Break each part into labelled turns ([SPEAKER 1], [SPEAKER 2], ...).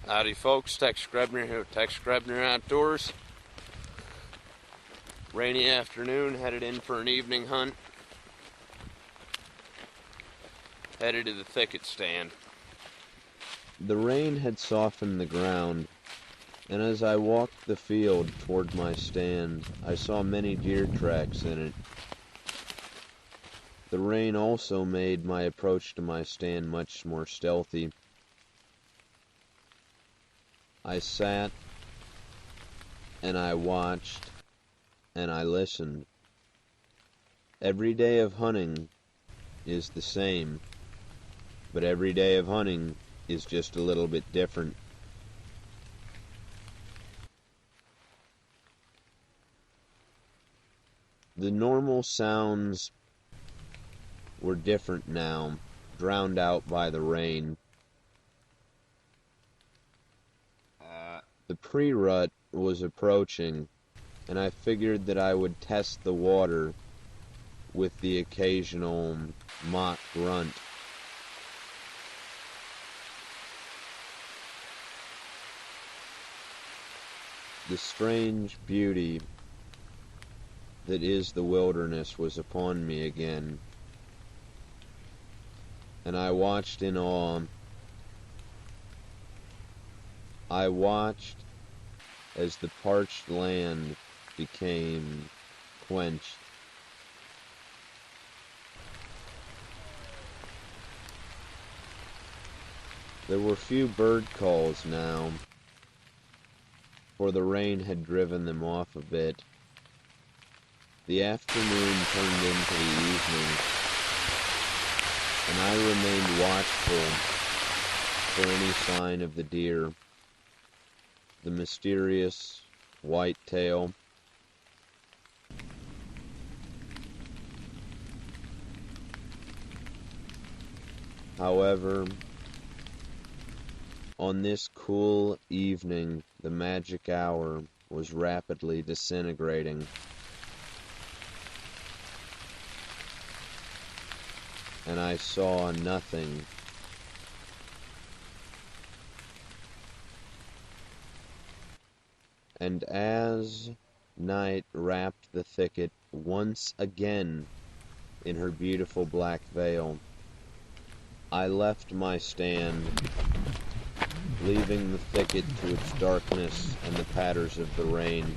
[SPEAKER 1] Howdy folks, Tex Grebner here with Tex Grebner Outdoors. Rainy afternoon, headed in for an evening hunt. Headed to the thicket stand.
[SPEAKER 2] The rain had softened the ground, and as I walked the field toward my stand, I saw many deer tracks in it. The rain also made my approach to my stand much more stealthy. I sat, and I watched, and I listened. Every day of hunting is the same, but every day of hunting is just a little bit different. The normal sounds were different now, drowned out by the rain. The pre-rut was approaching, and I figured that I would test the water with the occasional mock grunt. The strange beauty that is the wilderness was upon me again, and I watched in awe. I watched as the parched land became quenched. There were few bird calls now, for the rain had driven them off a bit. The afternoon turned into the evening, and I remained watchful for any sign of the deer. The mysterious white tail. However, on this cool evening, the magic hour was rapidly disintegrating. And I saw nothing. And as night wrapped the thicket once again in her beautiful black veil, I left my stand, leaving the thicket to its darkness and the patters of the rain.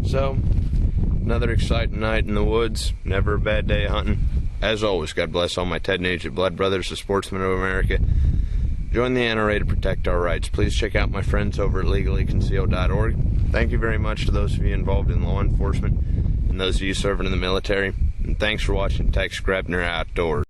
[SPEAKER 1] So, another exciting night in the woods. Never a bad day hunting. As always, God bless all my Ted and Agent blood brothers, the sportsmen of America. Join the NRA to protect our rights. Please check out my friends over at legallyconcealed.org. Thank you very much to those of you involved in law enforcement and those of you serving in the military. And thanks for watching Tex Grebner Outdoors.